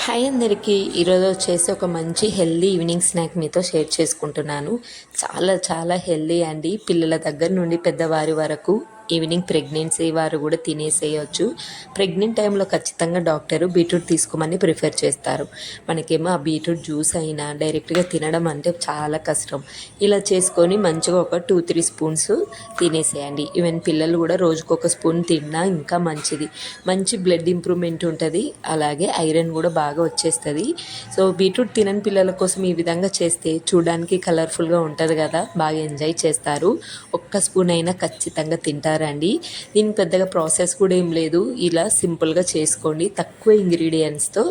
Hi అందరికీ. ఈరోజు వచ్చేసి ఒక మంచి హెల్దీ ఈవినింగ్ స్నాక్ మీతో షేర్ చేసుకుంటున్నాను. చాలా చాలా హెల్దీ అండి. పిల్లల దగ్గర నుండి పెద్దవారి వరకు ఈవినింగ్ ప్రెగ్నెన్సీ వారు కూడా తినేసేయచ్చు. ప్రెగ్నెంట్ టైంలో ఖచ్చితంగా డాక్టరు బీట్రూట్ తీసుకోమని ప్రిఫర్ చేస్తారు. మనకేమో ఆ బీట్రూట్ జ్యూస్ అయినా డైరెక్ట్గా తినడం అంటే చాలా కష్టం. ఇలా చేసుకొని మంచిగా ఒక 2-3 స్పూన్స్ తినేసేయండి. ఈవెన్ పిల్లలు కూడా రోజుకొక స్పూన్ తిన్నా ఇంకా మంచిది. మంచి బ్లడ్ ఇంప్రూవ్మెంట్ ఉంటుంది, అలాగే ఐరన్ కూడా బాగా వచ్చేస్తుంది. సో బీట్రూట్ తినని పిల్లల కోసం ఈ విధంగా చేస్తే చూడడానికి కలర్ఫుల్గా ఉంటుంది కదా, బాగా ఎంజాయ్ చేస్తారు. ఒక్క స్పూన్ అయినా ఖచ్చితంగా తింటారు అండి. దీనికి పెద్దగా ప్రాసెస్ కూడా ఏం లేదు, ఇలా సింపుల్గా చేసుకోండి తక్కువ ఇంగ్రీడియంట్స్తో.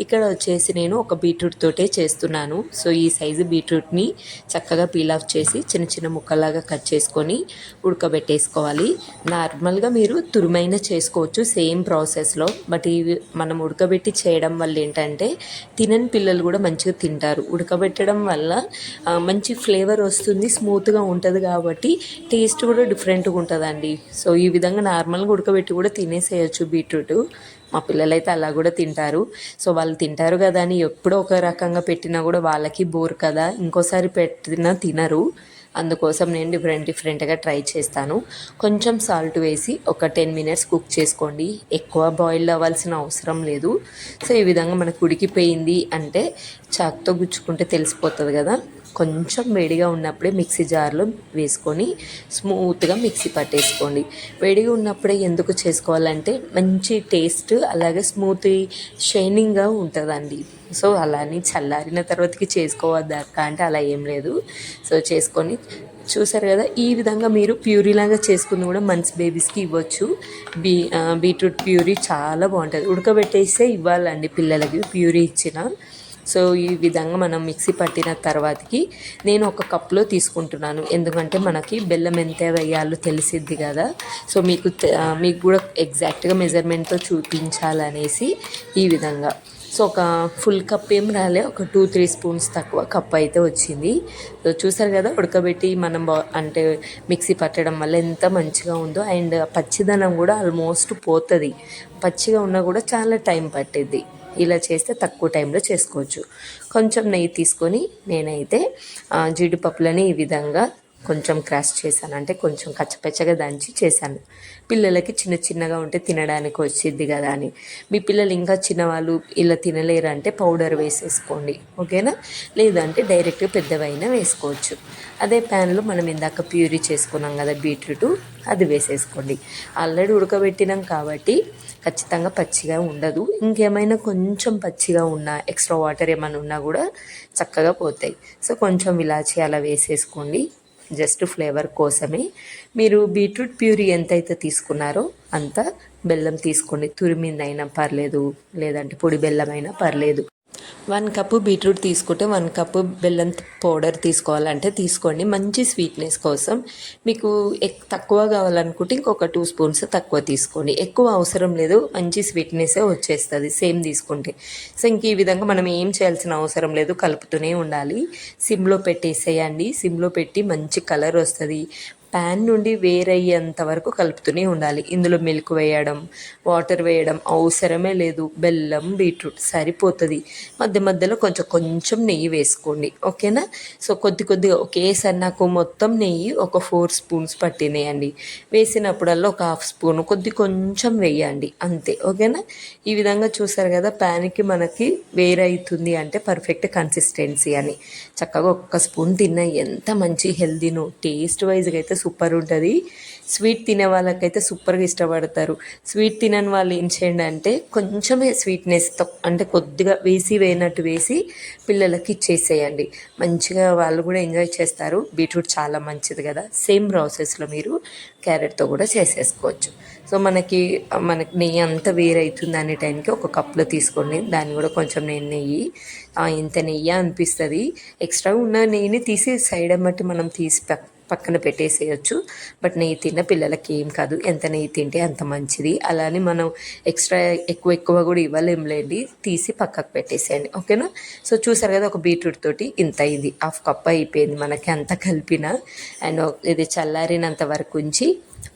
ఇక్కడ వచ్చేసి నేను ఒక బీట్రూట్ తోటే చేస్తున్నాను. సో ఈ సైజు బీట్రూట్ని చక్కగా పీల్ ఆఫ్ చేసి చిన్న చిన్న ముక్కలాగా కట్ చేసుకొని ఉడకబెట్టేసుకోవాలి. నార్మల్గా మీరు తురుమైన చేసుకోవచ్చు సేమ్ ప్రాసెస్లో, బట్ ఇవి మనం ఉడకబెట్టి చేయడం వల్ల ఏంటంటే తినని పిల్లలు కూడా మంచిగా తింటారు. ఉడకబెట్టడం వల్ల మంచి ఫ్లేవర్ వస్తుంది, స్మూత్గా ఉంటుంది, కాబట్టి టేస్ట్ కూడా డిఫరెంట్గా ఉంటుందండి. సో ఈ విధంగా నార్మల్గా ఉడకబెట్టి కూడా తినేసేయచ్చు బీట్రూట్. మా పిల్లలైతే అలా కూడా తింటారు. సో వాళ్ళు తింటారు కదా అని ఎప్పుడో ఒక రకంగా పెట్టినా కూడా వాళ్ళకి బోర్ కదా, ఇంకోసారి పెట్టినా తినరు. అందుకోసం నేను డిఫరెంట్గా ట్రై చేస్తాను. కొంచెం సాల్ట్ వేసి ఒక 10 మినిట్స్ కుక్ చేసుకోండి. ఎక్కువ బాయిల్ అవ్వాల్సిన అవసరం లేదు. సో ఈ విధంగా మనకు ఉడికిపోయింది అంటే చాకుతో గుచ్చుకుంటే తెలిసిపోతుంది కదా. కొంచెం వేడిగా ఉన్నప్పుడే మిక్సీ జార్లో వేసుకొని స్మూత్గా మిక్సీ పట్టేసుకోండి. వేడిగా ఉన్నప్పుడే ఎందుకు చేసుకోవాలంటే మంచి టేస్ట్, అలాగే స్మూత్ షైనింగ్గా ఉంటుందండి. సో అలానే చల్లారిన తర్వాతకి చేసుకోవద్దా అంటే అలా ఏం లేదు. సో చేసుకొని చూసారు కదా, ఈ విధంగా మీరు ప్యూరీలాగా చేసుకుని కూడా మంచి బేబీస్కి ఇవ్వచ్చు. బీట్రూట్ ప్యూరీ చాలా బాగుంటుంది. ఉడకబెట్టేస్తే ఇవ్వాలండి పిల్లలకి ప్యూరీ ఇచ్చిన. సో ఈ విధంగా మనం మిక్సీ పట్టిన తర్వాతకి నేను ఒక కప్లో తీసుకుంటున్నాను, ఎందుకంటే మనకి బెల్లం ఎంత వేయాలో తెలిసిద్ది కదా. సో మీకు కూడా ఎగ్జాక్ట్గా మెజర్మెంట్తో చూపించాలనేసి ఈ విధంగా. సో ఒక ఫుల్ కప్ ఏం రాలే, ఒక 2-3 స్పూన్స్ తక్కువ కప్ అయితే వచ్చింది. సో చూసారు కదా, ఉడకబెట్టి మనం అంటే మిక్సీ పట్టడం వల్ల ఎంత మంచిగా ఉందో. అండ్ పచ్చిదనం కూడా ఆల్మోస్ట్ పోతుంది. పచ్చిగా ఉన్నా కూడా చాలా టైం పట్టిద్ది. ఇలా చేస్తే తక్కువ టైంలో చేసుకోవచ్చు. కొంచెం నెయ్యి తీసుకొని నేనైతే జీడిపప్పులని ఈ విధంగా కొంచెం క్రాష్ చేశాను, అంటే కొంచెం కచ్చపచ్చగా దంచి చేశాను. పిల్లలకి చిన్న చిన్నగా ఉంటే తినడానికి వచ్చిద్ది కదా అని. మీ పిల్లలు ఇంకా చిన్నవాళ్ళు ఇలా తినలేరు అంటే పౌడర్ వేసేసుకోండి, ఓకేనా. లేదంటే డైరెక్ట్గా పెద్దవైనా వేసుకోవచ్చు. అదే ప్యాన్లో మనం ఇందాక ప్యూరీ చేసుకున్నాం కదా బీట్రూట్, అది వేసేసుకోండి. ఆల్రెడీ ఉడకబెట్టినాం కాబట్టి ఖచ్చితంగా పచ్చిగా ఉండదు. ఇంకేమైనా కొంచెం పచ్చిగా ఉన్నా, ఎక్స్ట్రా వాటర్ ఏమైనా ఉన్నా కూడా చక్కగా పోతాయి. సో కొంచెం ఇలాచి అలా వేసేసుకోండి, జస్ట్ ఫ్లేవర్ కోసమే. మీరు బీట్రూట్ ప్యూరీ ఎంతైతే తీసుకున్నారో అంత బెల్లం తీసుకోండి. తురిమిందైనా పర్లేదు, లేదంటే పొడి బెల్లం అయినా పర్లేదు. 1 కప్పు బీట్రూట్ తీసుకుంటే 1 కప్పు బెల్లం పౌడర్ తీసుకోవాలంటే తీసుకోండి, మంచి స్వీట్నెస్ కోసం. మీకు తక్కువ కావాలనుకుంటే ఇంకొక 2 స్పూన్స్ తక్కువ తీసుకోండి. ఎక్కువ అవసరం లేదు, మంచి స్వీట్నెస్సే వచ్చేస్తుంది సేమ్ తీసుకుంటే. సో ఇంక ఈ విధంగా మనం ఏం చేయాల్సిన అవసరం లేదు, కలుపుతూనే ఉండాలి. సిమ్లో పెట్టేసేయండి. సిమ్లో పెట్టి మంచి కలర్ వస్తుంది. ప్యాన్ నుండి వేరయ్యేంత వరకు కలుపుతూనే ఉండాలి. ఇందులో మిల్క్ వేయడం, వాటర్ వేయడం అవసరమే లేదు. బెల్లం బీట్రూట్ సరిపోతుంది. మధ్య మధ్యలో కొంచెం కొంచెం నెయ్యి వేసుకోండి, ఓకేనా. సో కొద్దిగా ఒకేసారి నాకు మొత్తం నెయ్యి ఒక 4 స్పూన్స్ పట్టినాయండి. వేసినప్పుడల్లా ఒక 1/2 స్పూన్ కొంచెం వేయండి, అంతే, ఓకేనా. ఈ విధంగా చూసారు కదా, ప్యాన్కి మనకి వేరైతుంది అంటే పర్ఫెక్ట్ కన్సిస్టెన్సీ అని. చక్కగా 1 స్పూన్ తిన్న ఎంత మంచి హెల్దీనో. టేస్ట్ వైజ్గా అయితే సూపర్ ఉంటుంది. స్వీట్ తినే వాళ్ళకైతే సూపర్గా ఇష్టపడతారు. స్వీట్ తినని వాళ్ళు ఏం చేయండి అంటే కొంచెమే స్వీట్నెస్తో, అంటే కొద్దిగా వేసినట్టు వేసి పిల్లలకి ఇచ్చేసేయండి. మంచిగా వాళ్ళు కూడా ఎంజాయ్ చేస్తారు. బీట్రూట్ చాలా మంచిది కదా. సేమ్ ప్రాసెస్లో మీరు క్యారెట్తో కూడా చేసేసుకోవచ్చు. సో మనకి నెయ్యి అంతా వేరైతుంది అనే టైంకి ఒక కప్లో తీసుకోండి. దాన్ని కూడా కొంచెం నెయ్యి ఇంత నెయ్యి అనిపిస్తుంది. ఎక్స్ట్రా ఉన్న నెయ్యిని తీసి సైడ్ అమ్మటి మనం తీసి పక్కన పెట్టేసేయచ్చు. బట్ నెయ్యి తిన్న పిల్లలకి ఏం కాదు, ఎంత నెయ్యి తింటే అంత మంచిది. అలానే మనం ఎక్స్ట్రా ఎక్కువ కూడా ఇవ్వలేంలేండి, తీసి పక్కకు పెట్టేసేయండి, ఓకేనా. సో చూసారు కదా, ఒక బీట్రూట్ తోటి ఇంత అయింది, 1/2 కప్ అయిపోయింది మనకి అంత కలిపిన. అండ్ ఇది చల్లారినంత వరకు ఉంచి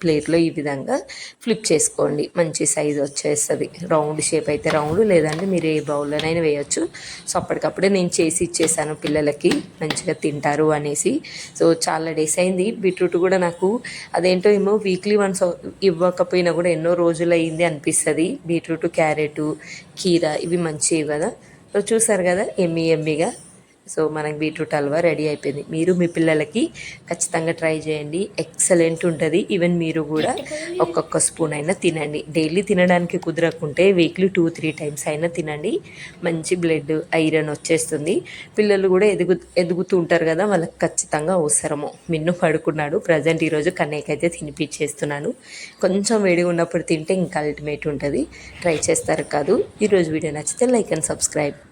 ప్లేట్లో ఈ విధంగా ఫ్లిప్ చేసుకోండి. మంచి సైజ్ వచ్చేస్తుంది. రౌండ్ షేప్ అయితే రౌండ్, లేదంటే మీరు ఏ బౌల్లోనైనా వేయచ్చు. సో అప్పటికప్పుడే నేను చేసి ఇచ్చేసాను పిల్లలకి, మంచిగా తింటారు అనేసి. సో చాలా డేస్ అయింది. బీట్రూట్ కూడా నాకు అదేంటో ఏమో వీక్లీ వన్స్ ఇవ్వకపోయినా కూడా ఎన్నో రోజులు అయింది అనిపిస్తుంది. బీట్రూట్, క్యారెట్, కీరా ఇవి మంచివి కదా. సో చూసారు కదా ఎమ్మీగా. సో మనకి బీట్రూట్ హల్వా రెడీ అయిపోయింది. మీరు మీ పిల్లలకి ఖచ్చితంగా ట్రై చేయండి, ఎక్సలెంట్ ఉంటుంది. ఈవెన్ మీరు కూడా ఒక్కొక్క స్పూన్ అయినా తినండి. డైలీ తినడానికి కుదరకుంటే వీక్లీ 2-3 టైమ్స్ అయినా తినండి. మంచి బ్లడ్ ఐరన్ వచ్చేస్తుంది. పిల్లలు కూడా ఎదుగుతూ ఉంటారు కదా, వాళ్ళకి ఖచ్చితంగా అవసరము. మిన్ను పడుకున్నాడు ప్రజెంట్. ఈరోజు కన్నయ్యకైతే తినిపించేస్తున్నాను. కొంచెం వేడిగా ఉన్నప్పుడు తింటే ఇంకా అల్టిమేట్ ఉంటుంది. ట్రై చేస్తారు కాదు. ఈరోజు వీడియో నచ్చితే లైక్ అండ్ సబ్స్క్రైబ్.